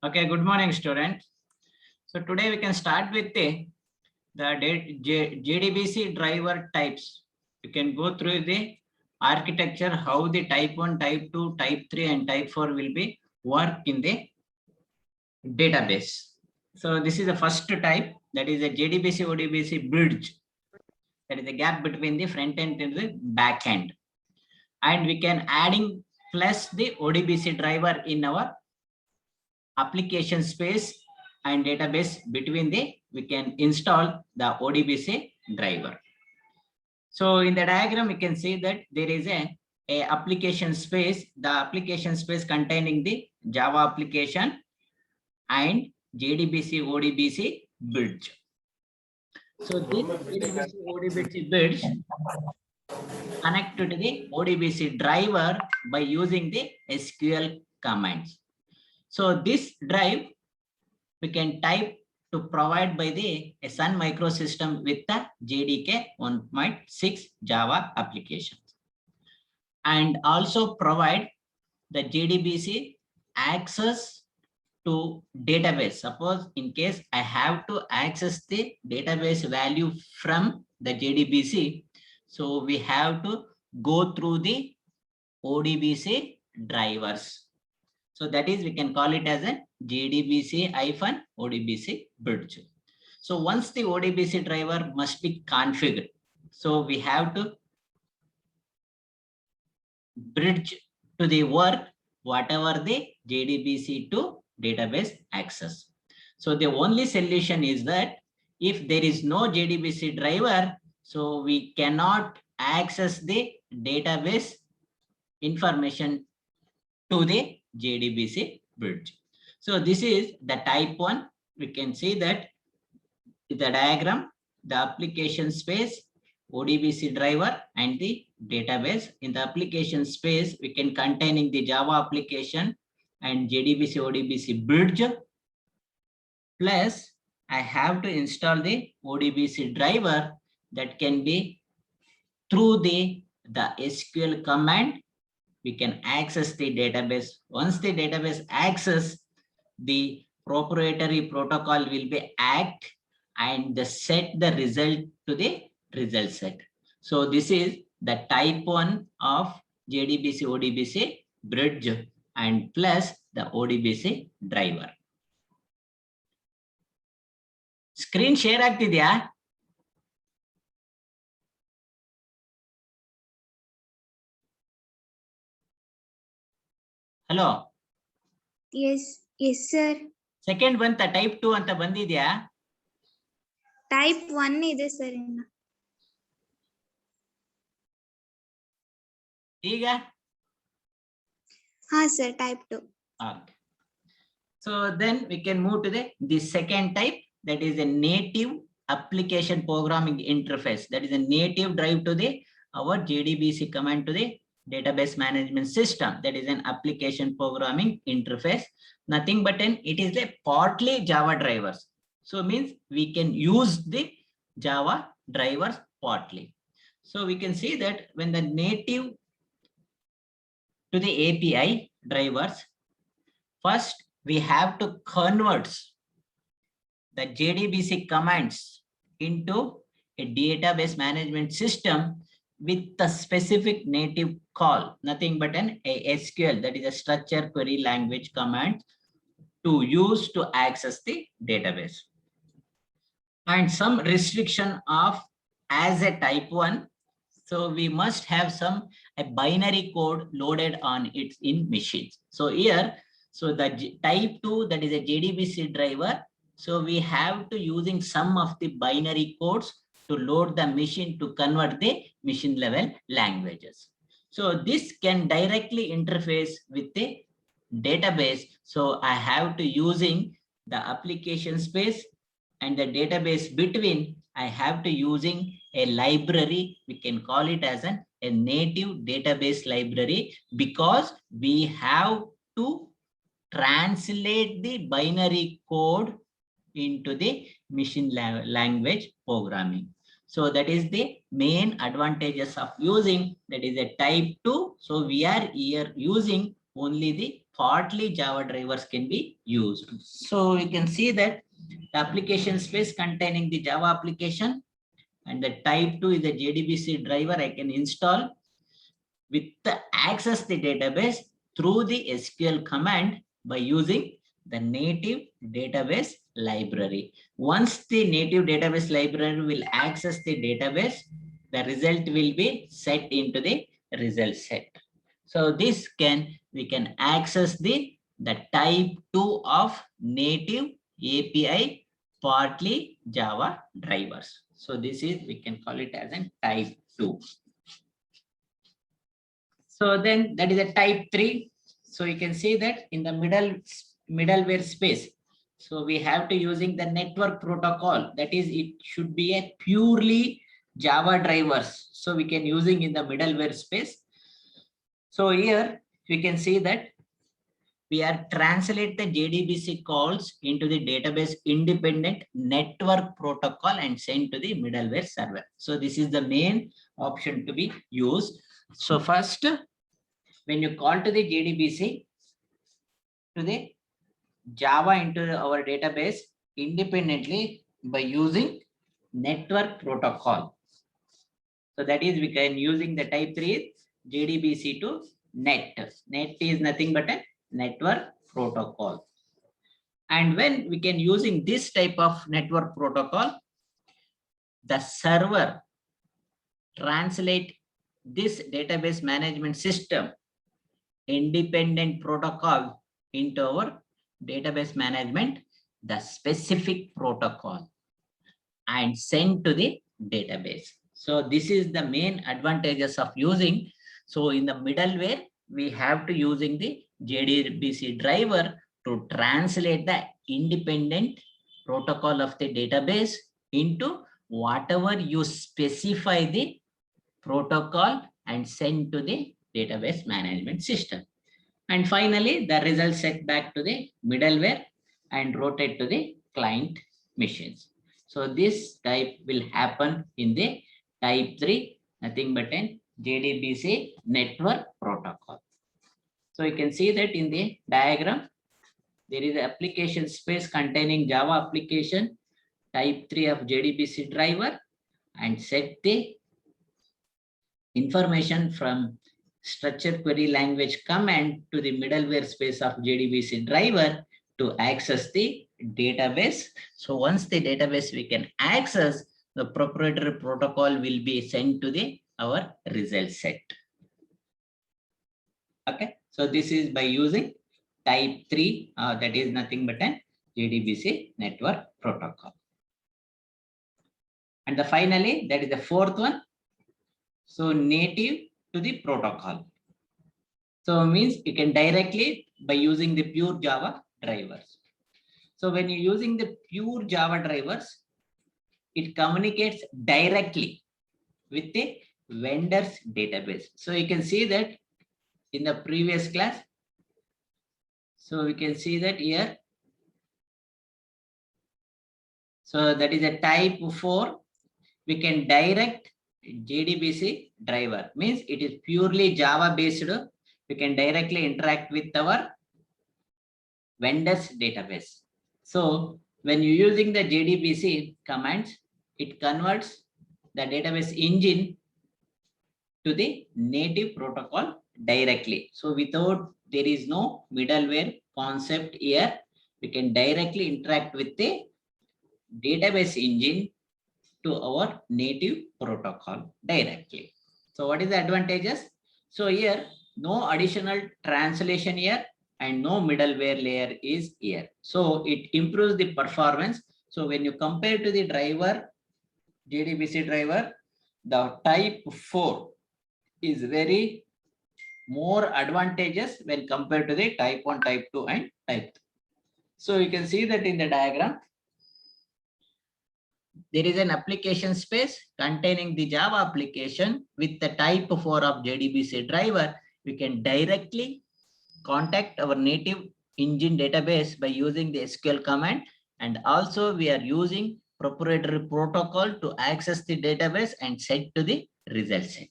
Okay, good morning, students. So today we can start with the JDBC driver types. You can go through the architecture, how the type 1, type 2, type 3, and type 4 will be work in the database. So this is the first type, that is a JDBC ODBC bridge. That is the gap between the front end and the back end. And we can adding plus the ODBC driver in our application space and database. Between we can install the ODBC driver. So in the diagram, we can see that there is a application space, the application space containing the Java application and JDBC ODBC bridge. So this JDBC ODBC bridge connect to the ODBC driver by using the SQL commands. So this drive we can type to provide by the Sun Microsystem with the JDK 1.6 Java applications, and also provide the JDBC access to database. Suppose in case I have to access the database value from the JDBC, so we have to go through the ODBC drivers. So that is, we can call it as a JDBC-ODBC bridge. So once the ODBC driver must be configured, so we have to bridge to the work whatever the JDBC to database access. So the only solution is that if there is no JDBC driver, so we cannot access the database information to the JDBC bridge. So this is the type 1. We can see that the diagram, the application space, ODBC driver, and the database. In the application space, we can containing the Java application and JDBC ODBC bridge. Plus, I have to install the ODBC driver that can be through the SQL command. We can access the database. Once the database access, the proprietary protocol will be act and set the result to the result set. So this is the type 1 of JDBC ODBC bridge and plus the ODBC driver. Screen share ಆಗ್ತಿದ್ಯಾ? Hello. Yes, sir. Second ಬಂತ type 2 ಅಂತ ಬಂದಿದ್ಯಾ? Type 1 ಇದೆ sir ಇನ್ನ. ಈಗ? ಹಾ sir, type 2. Okay. So then we can move to the second type, that is a native application programming interface. That is a native drive to our JDBC command to the database management system. That is an application programming interface. Nothing but it is a partly Java drivers. So means we can use the Java drivers partly. So we can see that when the native to the API drivers, first we have to convert the JDBC commands into a database management system with the specific native call, nothing but a SQL, that is a structured query language command to use to access the database. And some restriction of as a type 1, so we must have a binary code loaded on it in machines. So here, so the type 2, that is a JDBC driver, so we have to using some of the binary codes to load the machine to convert the machine level languages. So this can directly interface with the database. So I have to using the application space and the database between, I have to using a library. We can call it as a native database library, because we have to translate the binary code into the machine language programming. So that is the main advantages of using, that is a type 2. So we are here using only the partly Java drivers can be used. So you can see that the application space containing the Java application and the type 2 is the JDBC driver I can install with the access the database through the SQL command by using the native database library. Once the native database library will access the database, the result will be set into the result set. So this we can access the type 2 of native API partly Java drivers. So this is, we can call it as a type 2. So then that is a type 3. So you can see that in the middleware space. So we have to using the network protocol. That is, it should be a purely Java drivers. So we can using in the middleware space. So here we can see that we are translate the JDBC calls into the database independent network protocol and send to the middleware server. So this is the main option to be used. So first, when you call to the JDBC to the Java into our database independently by using network protocol. So that is, we can using the type 3 JDBC to net. Net is nothing but a network protocol. And when we can using this type of network protocol, the server translate this database management system independent protocol into our database management, the specific protocol, and send to the database. So this is the main advantages of using. So in the middleware, we have to using the JDBC driver to translate the independent protocol of the database into whatever you specify the protocol and send to the database management system. And finally, the result set back to the middleware and rotate to the client machines. So this type will happen in the type 3, nothing but an JDBC network protocol. So you can see that in the diagram, there is an application space containing Java application type 3 of JDBC driver and set the information from structured query language command to the middleware space of JDBC driver to access the database. So once the database we can access, the proprietary protocol will be sent to our result set. Okay, so this is by using type 3, that is nothing but an JDBC network protocol. And finally, that is the fourth one. So native to the protocol. So means you can directly by using the pure Java drivers. So when you're using the pure Java drivers, it communicates directly with the vendor's database. So you can see that in the previous class. So we can see that here. So that is a type 4. We can direct JDBC driver, means it is purely Java based. We can directly interact with our vendor's database. So when you're using the JDBC commands, it converts the database engine to the native protocol directly. So without, there is no middleware concept here. We can directly interact with the database engine to our native protocol directly. So what is the advantages? So here, no additional translation here and no middleware layer is here. So it improves the performance. So when you compare to the driver, JDBC driver, the type 4 is very more advantageous when compared to the type 1, type 2 and type 3. So you can see that in the diagram, there is an application space containing the Java application with the type 4 of JDBC driver. We can directly contact our native engine database by using the SQL command. And also we are using proprietary protocol to access the database and set to the result set.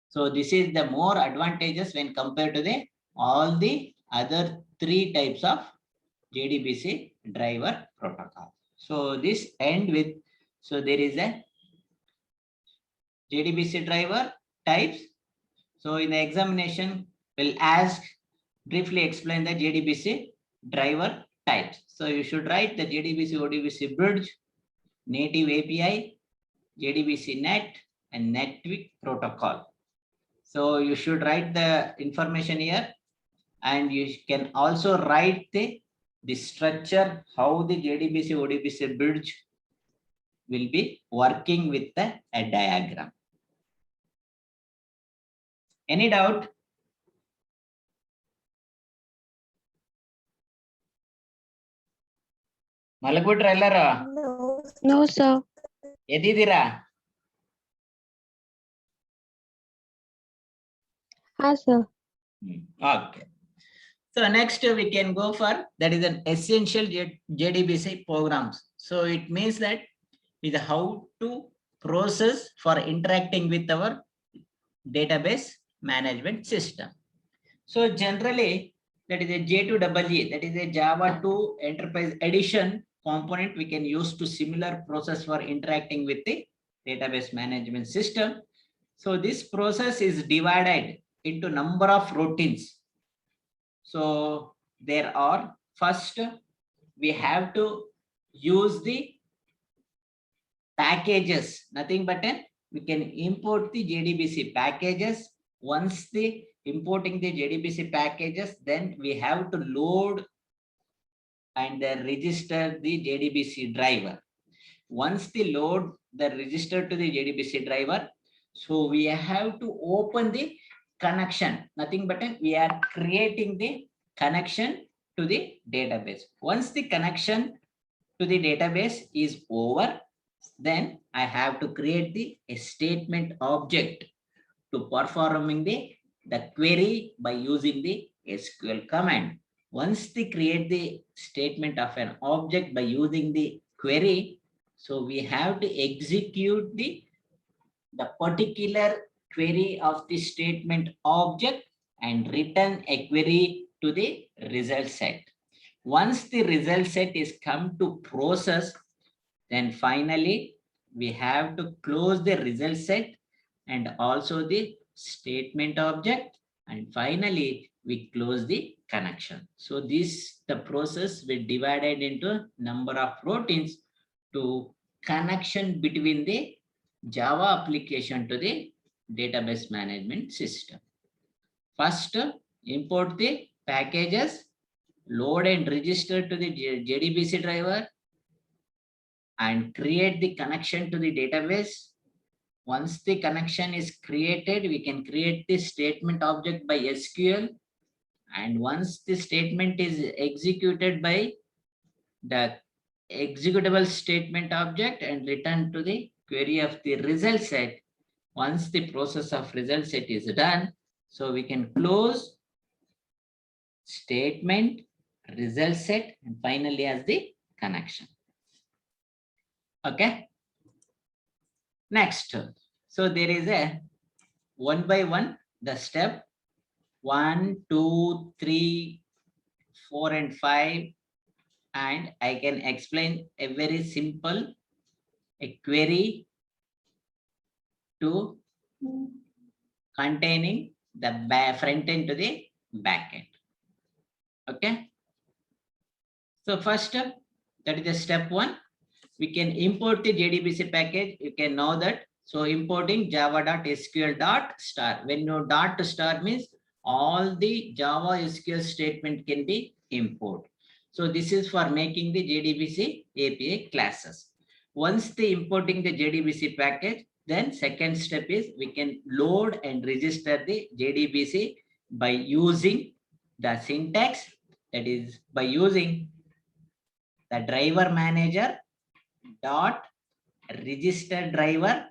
So this is the more advantageous when compared to the all the other three types of JDBC driver protocol. So this end with, so there is a JDBC driver types. So in the examination, will ask, briefly explain the JDBC driver types. So you should write the JDBC ODBC bridge, native API, JDBC net, and NetWeak protocol. So you should write the information here, and you can also write the structure, how the JDBC ODBC bridge will be working with a diagram. Any doubt? ಮಲಗ್ಬಿಟ್ರ ಎಲ್ಲಾರ? No, sir. ಎದ್ದಿದ್ದೀರಾ? Ha, sir. Okay. So next we can go for, that is an essential JDBC programs. So it means that is how to process for interacting with our database management system. So generally that is a J2EE, that is a Java 2 Enterprise Edition component we can use to similar process for interacting with the database management system. So this process is divided into number of routines. So there are, first we have to use the packages, nothing but we can import the JDBC packages. Once the importing the JDBC packages, then we have to load and register the JDBC driver. Once the load the register to the JDBC driver, so we have to open the connection, nothing but we are creating the connection to the database. Once the connection to the database is over, then I have to create the statement object to performing the query by using the SQL command. Once they create the statement of an object by using the query, so we have to execute the particular query of the statement object and return a query to the result set. Once the result set is come to process, then finally we have to close the result set and also the statement object, and finally we close the connection. So this the process we divided into number of routines to connection between the Java application to the database management system. First, import the packages, load and register to the JDBC driver, and create the connection to the database. Once the connection is created, we can create the statement object by SQL. And once the statement is executed by the executable statement object and return to the query of the result set, once the process of result set is done, so we can close statement, result set, and finally as the connection. Okay. Next, so there is a one by one the step 1, 2, 3, 4, and 5, and I can explain a very simple a query to containing the front end to the back end. Okay. So first, that is the step 1. We can import the JDBC package. You can know that. So importing java.sql.star. When you dot star means all the Java SQL statement can be imported. So this is for making the JDBC API classes. Once the importing the JDBC package, then second step is we can load and register the JDBC by using the syntax, that is by using the driver manager dot register driver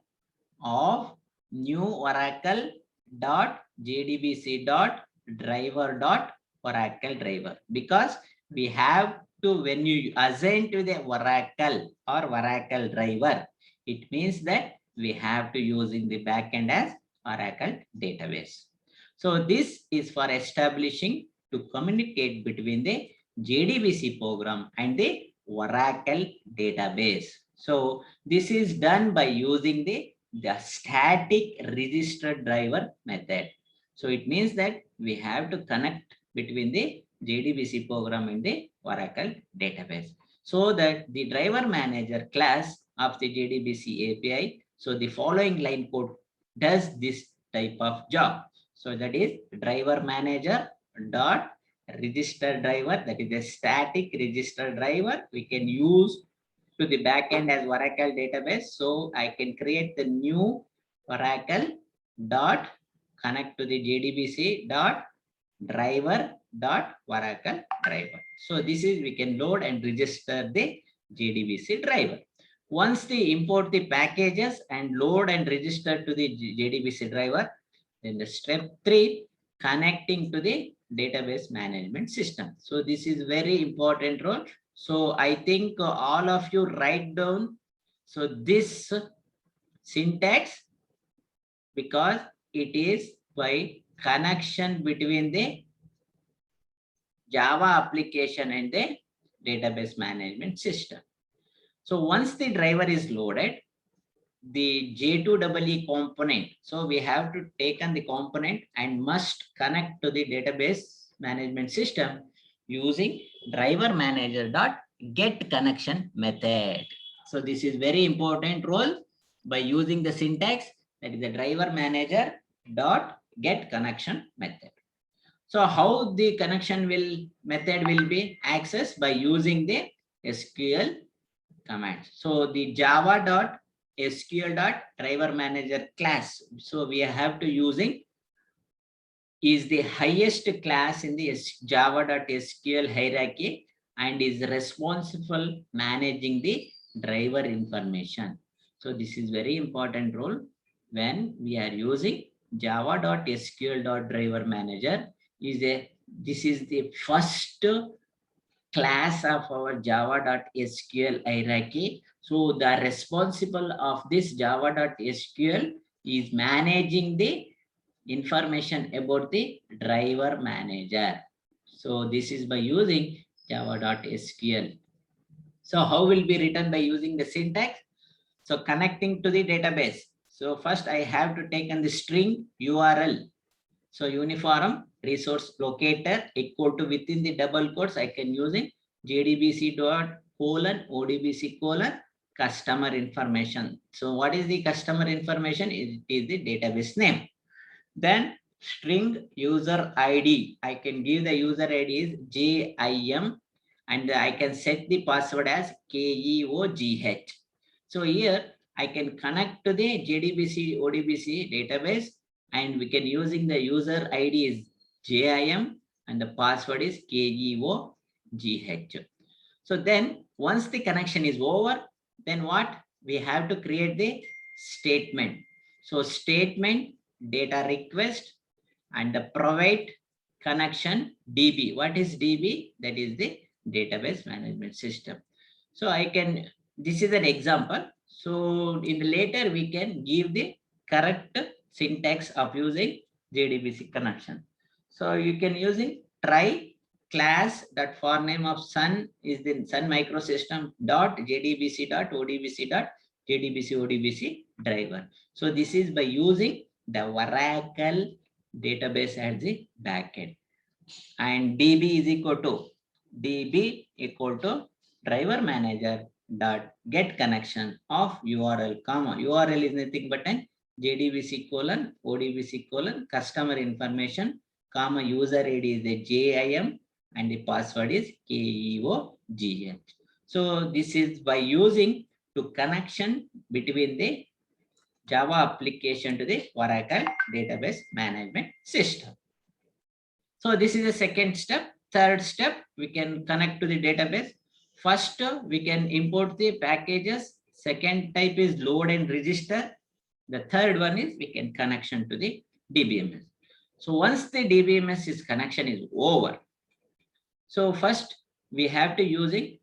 of new Oracle dot JDBC dot driver dot Oracle driver, because we have to, when you assign to the Oracle or Oracle driver, it means that we have to using the backend as Oracle database. So this is for establishing to communicate between the JDBC program and the Oracle database. So this is done by using the static register driver method. So it means that we have to connect between the JDBC program and the Oracle database, so that the driver manager class of the JDBC API. So the following line code does this type of job. So that is driver manager dot register driver, that is a static register driver we can use to the backend as Oracle database. So I can create the new Oracle dot connect to the JDBC dot driver dot Oracle driver. So this is we can load and register the JDBC driver. Once they import the packages and load and register to the JDBC driver, then the step 3, connecting to the database management system. So this is very important role. So I think all of you write down so this syntax, because it is by connection between the Java application and the database management system. So once the driver is loaded, the J2EE component, so we have to take on the component and must connect to the database management system using driver manager dot get connection method. So this is very important role by using the syntax, that is the driver manager dot get connection method. So how the connection method will be accessed by using the SQL commands. So the java.sql.driver manager class. So we have to using is the highest class in the java.sql hierarchy and is responsible managing the driver information. So this is very important role when we are using java.sql.driver manager. This is the first class of our java.sql hierarchy. So the responsible of this java.sql is managing the information about the driver manager. So this is by using java.sql. So how will be written by using the syntax? So connecting to the database. So first I have to take on the string URL. So uniform resource locator equal to within the double quotes I can use in JDBC.:ODBC: customer information. So what is the customer information? It is the database name. Then string user ID. I can give the user ID is JIM and I can set the password as KEOGH. So here I can connect to the JDBC ODBC database and we can using the user ID is JIM and the password is KEOGH. So then once the connection is over, then what? We have to create the statement. So statement data request and the provide connection DB. What is DB? That is the database management system. So I can, this is an example. So in the later we can give the correct syntax of using JDBC connection. So you can using try class that for name of Sun is the Sun Microsystem dot JDBC dot ODBC dot JDBC ODBC driver. So this is by using the Oracle database as the backend, and DB is equal to driver manager dot get connection of URL comma URL is nothing but an JDBC : ODBC : customer information comma user ID is the JIM and the password is KEOGH. So this is by using to connection between the Java application to the Oracle database management system. So this is the second step. Third step, we can connect to the database. First, we can import the packages. Second type is load and register. The third one is we can connection to the DBMS. So once the DBMS is connection is over, so first we have to using,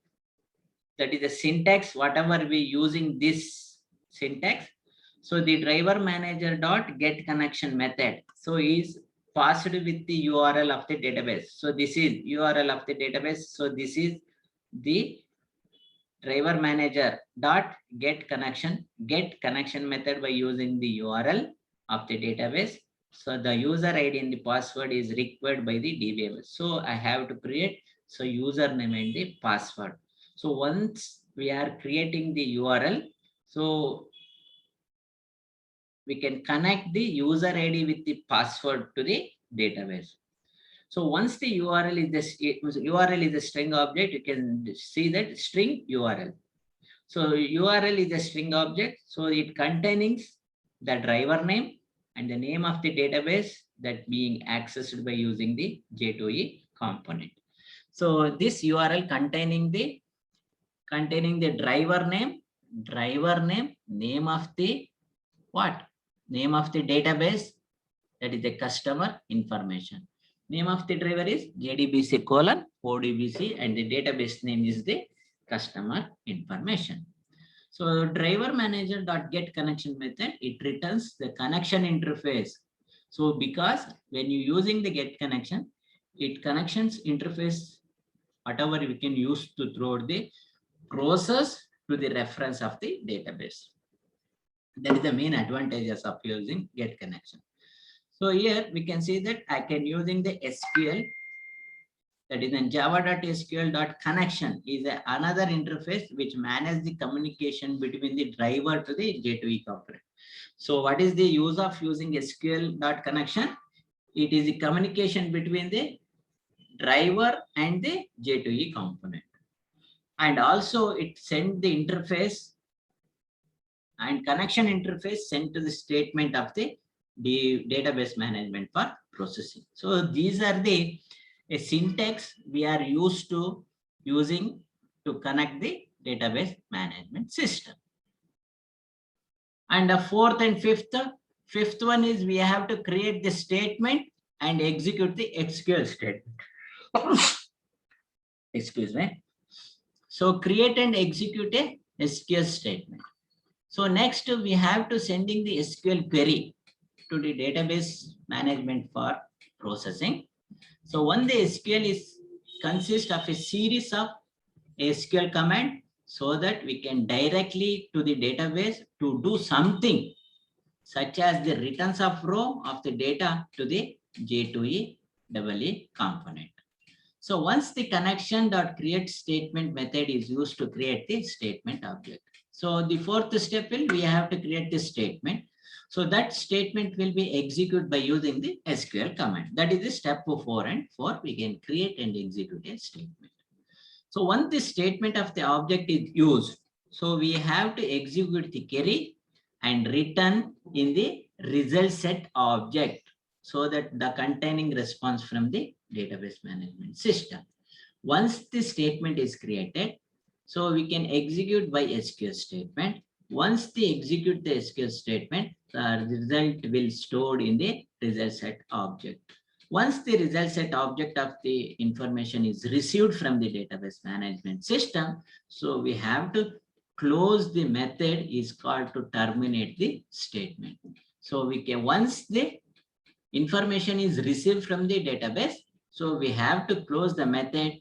that is the syntax, whatever we using this syntax. So the driver manager dot get connection method. So is passed with the URL of the database. So this is URL of the database. So this is the driver manager dot get connection method by using the URL of the database. So the user ID and the password is required by the DBMS. So I have to create username and the password. So once we are creating the URL, so we can connect the user ID with the password to the database. So once the URL is a string object, you can see that string URL. So URL is a string object. So it containing the driver name and the name of the database that being accessed by using the J2E component. So this URL containing the driver name, name of the what? Name of the database, that is the customer information. Name of the driver is JDBC : ODBC, and the database name is the customer information. So driver manager dot get connection method, it returns the connection interface. So because when you using the get connection, it connections interface, whatever we can use to throw the process to the reference of the database. That is the main advantages of using get connection. So here we can see that I can using the SQL, that is in java.sql.connection is another interface which manages the communication between the driver to the J2E component. So what is the use of using SQL.connection? It is the communication between the driver and the J2E component. And also it send the interface and connection interface sent to the statement of the database management for processing. So these are the syntax we are used to using to connect the database management system. And the fourth and fifth one is we have to create the statement and execute the SQL statement. Excuse me. So create and execute a SQL statement. So next we have to sending the SQL query to the database management for processing. So when the SQL is consists of a series of SQL command, so that we can directly to the database to do something such as the returns of row of the data to the J2E component. So once the connection.create statement method is used to create the statement object. So the fourth step will we have to create the statement. So that statement will be executed by using the SQL command. That is the step 4 and 4. We can create and execute a statement. So once the statement of the object is used, so we have to execute the query and return in the result set object, so that the containing response from the database management system. Once the statement is created, so we can execute by SQL statement. Once they execute the SQL statement, the result will stored in the result set object. Once the result set object of the information is received from the database management system, so we have to close the method is called to terminate the statement. So we can, once the information is received from the database, so we have to close the method.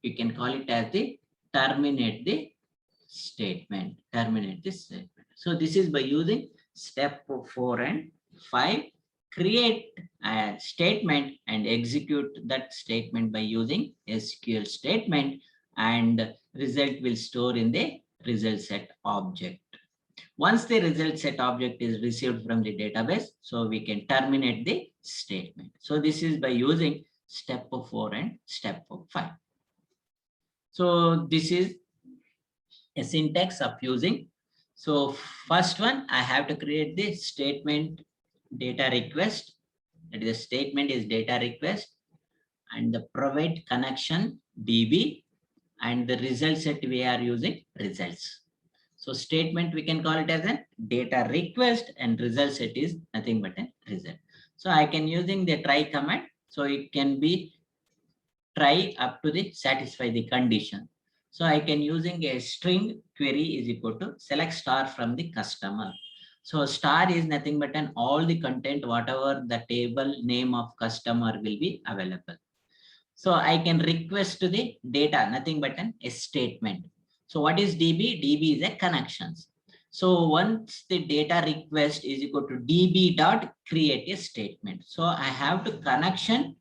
We can call it as the terminate the statement. So this is by using step 4 and 5. Create a statement and execute that statement by using SQL statement, and result will store in the result set object. Once the result set object is received from the database, so we can terminate the statement. So this is by using step 4 and step 5. So this is a syntax of using. So first one, I have to create the statement data request. That is, the statement is data request, and the provide connection DB, and the result set we are using results. So statement we can call it as a data request, and result set is nothing but a result. So I can using the try command. So it can be try up to the satisfy the condition. So I can using a string query is equal to select star from the customer. So star is nothing but an all the content, whatever the table name of customer will be available. So I can request to the data, nothing but a statement. So what is DB? DB is a connections. So once the data request is equal to DB dot create a statement. So I have to connection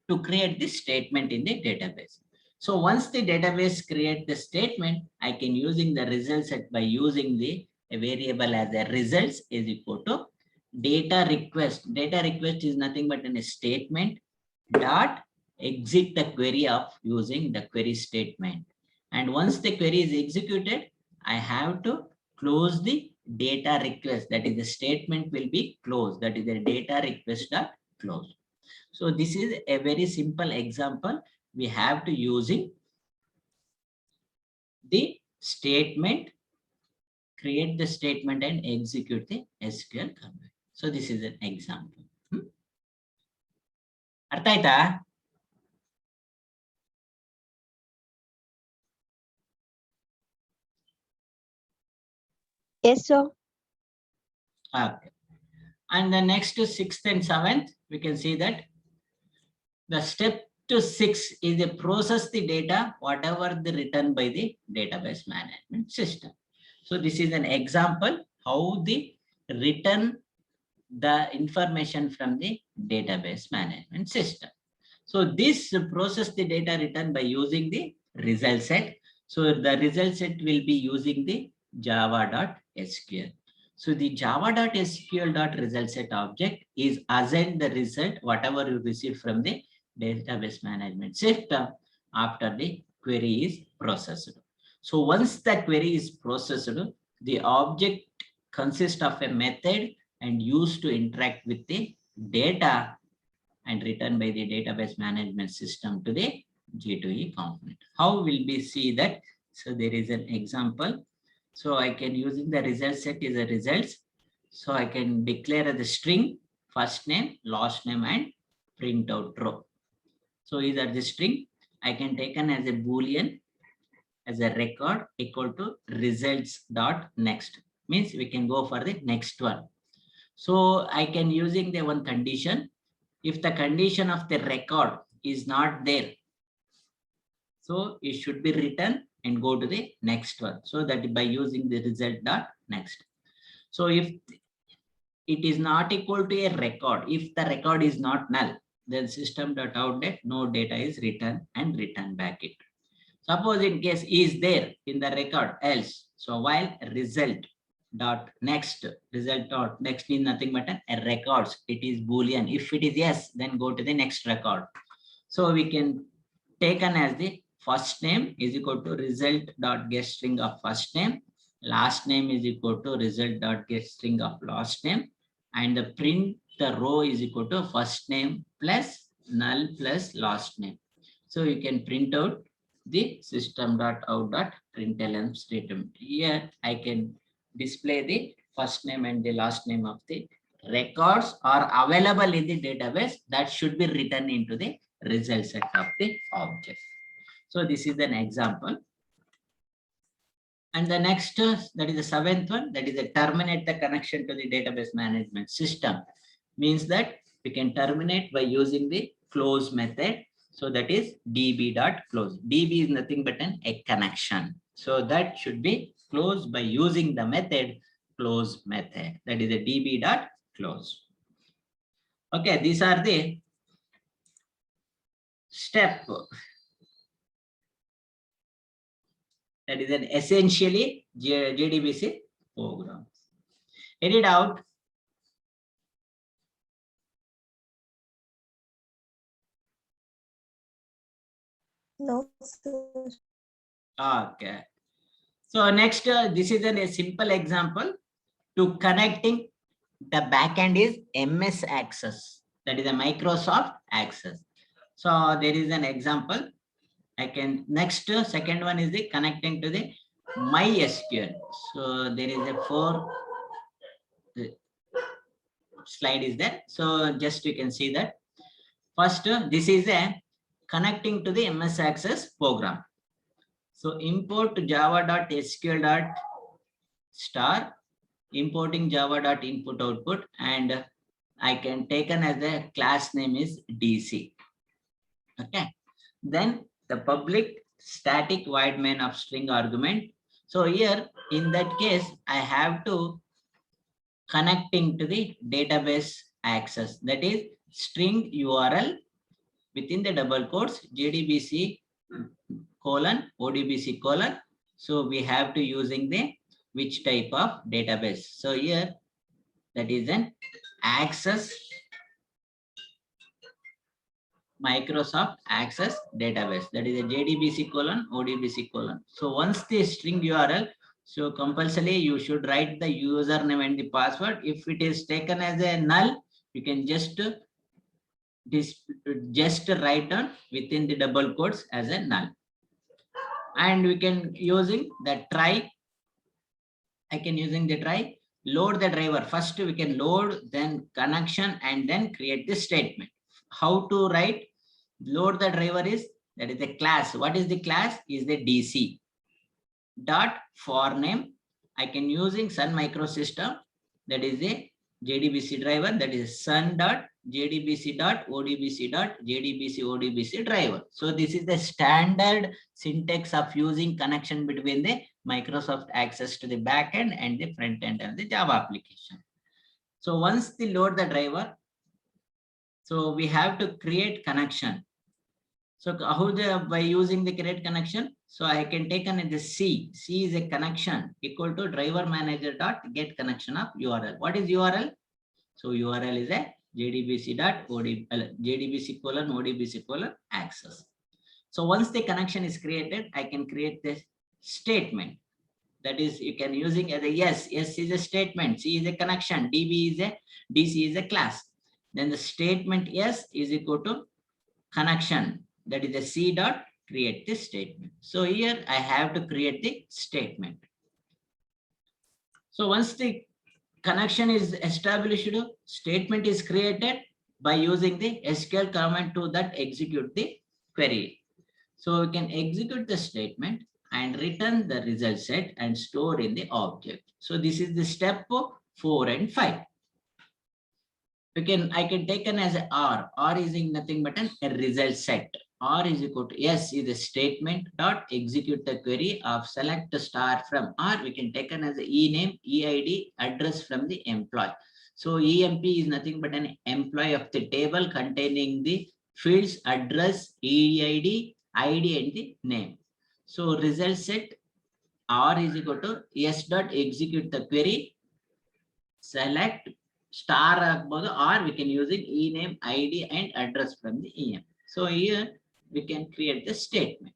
to create this statement in the database. So once the database create the statement, I can using the result set by using the a variable as a results is equal to data request. Data request is nothing but a statement dot exit the query of using the query statement. And once the query is executed, I have to close the data request. That is the statement will be closed. That is the data request dot close. So this is a very simple example. We have to using the statement, create the statement and execute the SQL command. So this is an example. ಅರ್ಥ ಆಯ್ತಾ? Yes, sir. Okay. And the next to 6th and 7th, we can see that the step to 6 is to process the data, whatever the written by the database management system. So this is an example how the written the information from the database management system. So this process the data written by using the result set. So the result set will be using the java.sql. So the java.sql.result set object is assign the result whatever you receive from the database management system after the query is processed. So once the query is processed, the object consists of a method and used to interact with the data and written by the database management system to the J2E component. How will we see that? So there is an example. So I can using the result set is a results. So I can declare the string, first name, last name, and print out row. So either the string I can taken as a boolean as a record equal to results dot next. Means we can go for the next one. So I can using the one condition. If the condition of the record is not there, so it should be written and go to the next one. So that by using the result dot next. So if it is not equal to a record, if the record is not null, then system dot out that no data is written and return back it. Suppose in case is there in the record else. So while result dot next, result dot next means nothing but a records. It is boolean. If it is yes, then go to the next record. So we can taken as the first name is equal to result dot get string of first name, last name is equal to result dot get string of last name, and the print the row is equal to first name plus null plus last name. So you can print out the system.out.println statement. Here I can display the first name and the last name of the records are available in the database that should be written into the result set of the object. So this is an example. And the next, that is the 7th one, that is the terminate the connection to the database management system. Means that we can terminate by using the close method. So that is db.close. db is nothing but a connection. So that should be closed by using the method close method. That is the db.close. Okay, these are the step. That is an essentially JDBC program. Edit out. No, sir. Okay. So next, this is a simple example to connecting the backend is MS Access. That is a Microsoft Access. So there is an example. I can next second one is the connecting to the MySQL. So there is a 4 slide is there. So just you can see that first this is a connecting to the MS Access program. So import java.sql.star importing java.input output, and I can taken as a class name is DC. Okay. Then the public static void main of string argument. So here in that case, I have to connecting to the database access, that is string URL within the double quotes JDBC colon ODBC colon. So we have to using the which type of database. So here that is an access Microsoft Access database, that is a JDBC colon ODBC colon. So once the string URL, so compulsorily you should write the username and the password. If it is taken as a null, you can just write down within the double quotes as a null. And we can using the try. I can using the try, load the driver. First we can load, then connection, and then create the statement. How to write? Load the driver is, that is the class. What is the class? Is the DC dot for name. I can using Sun Microsystem, that is a JDBC driver, that is sun dot JDBC dot ODBC dot JDBC ODBC driver. So this is the standard syntax of using connection between the Microsoft Access to the backend and the front end of the Java application. So once they load the driver, so we have to create connection. So how by using the create connection? So I can take an the C. C is a connection equal to driver manager dot get connection of URL. What is URL? So URL is a JDBC dot JDBC colon ODBC colon access. So once the connection is created, I can create this statement. That is, you can using as a yes. Yes is a statement. C is a connection. DB is a DC is a class. Then the statement yes is equal to connection. That is a C dot create this statement. So here I have to create the statement. So once the connection is established, statement is created by using the SQL command to that execute the query. So we can execute the statement and return the result set and store in the object. So this is the step 4 and 5. I can take an as a R. R is nothing but a result set. R is equal to S is a statement dot execute the query of select star from R. We can take an as a ename, EID, address from the employee. So EMP is nothing but an employee of the table containing the fields address, EID, ID and the name. So result set R is equal to S dot execute the query, select star or we can use it ename, ID and address from the EM. So here we can create the statement.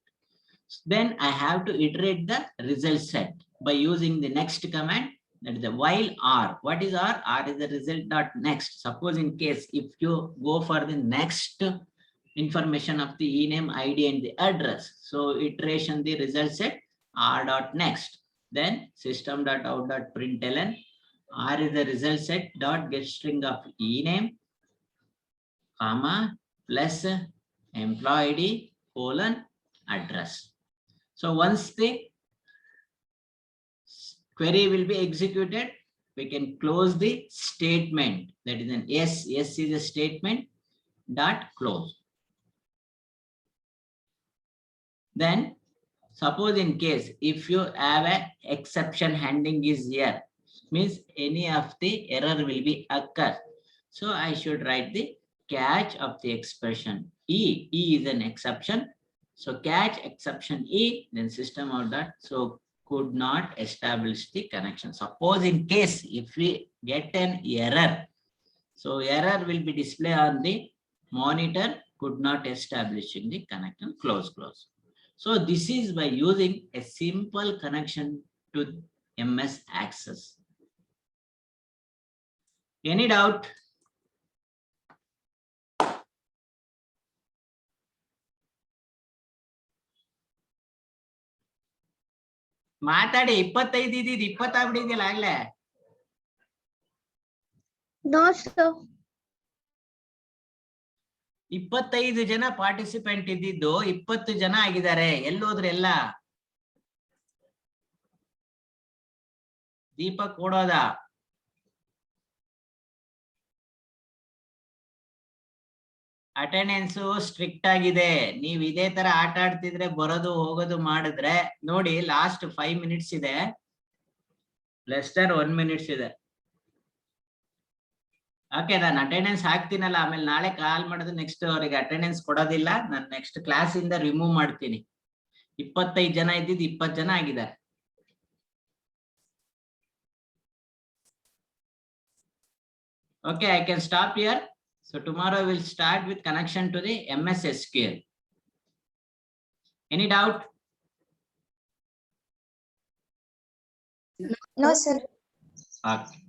Then I have to iterate the result set by using the next command, that is the while R. What is R? R is the result dot next. Suppose in case if you go for the next information of the ename, ID and the address. So iteration the result set R dot next. Then system dot out dot println. R is the result set dot get string of ename, comma plus employee ID colon address. So once the query will be executed, we can close the statement. That is an yes. Yes is a statement dot close. Then suppose in case if you have a exception handling is here, means any of the error will be occur. So I should write the catch of the expression E. E is an exception. So catch exception E, then system out that. So could not establish the connection. Suppose in case if we get an error, so error will be displayed on the monitor, could not establishing the connection, close. So this is by using a simple connection to MS Access. Any doubt? ಮಾತಾಡಿ 25 ಇದ್ದಿದ್ದು 20 ಆಗ್ಬಿಟ್ಟಿದೆಯಲ್ಲ ಆಗ್ಲೇ. No, sir. 25 ಜನ participant ಇದ್ದಿದ್ದು 20 ಜನ ಆಗಿದ್ದಾರೆ. ಎಲ್ಲೋದ್ರು ಎಲ್ಲ? Deepak ಕೊಡೋದಾ? Attendance strict ಆಗಿದೆ. ನೀವ್ ಇದೇ ತರ ಆಟ ಆಡ್ತಿದ್ರೆ ಬರೋದು ಹೋಗೋದು ಮಾಡಿದ್ರೆ ನೋಡಿ, ಲಾಸ್ಟ್ 5 ಮಿನಿಟ್ಸ್ ಇದೆ, ಲೆಸ್ ದನ್ 1 ಮಿನಿಟ್ಸ್ ಇದೆ. ಓಕೆ, ನಾನು ಅಟೆಂಡೆನ್ಸ್ ಹಾಕ್ತೀನಲ್ಲ, ಆಮೇಲೆ ನಾಳೆ ಕಾಲ್ ಮಾಡಿದ್ರೆ ನೆಕ್ಸ್ಟ್ ಅವರಿಗೆ ಅಟೆಂಡೆನ್ಸ್ ಕೊಡೋದಿಲ್ಲ, ನಾನು ನೆಕ್ಸ್ಟ್ ಕ್ಲಾಸ್ ಇಂದ ರಿಮೂವ್ ಮಾಡ್ತೀನಿ. 25 ಜನ ಇದ್ದಿದ್ದು 20 ಜನ ಆಗಿದ್ದಾರೆ. Okay, I can stop here. So tomorrow we'll start with connection to the MS SQL. Any doubt? No, sir. Okay.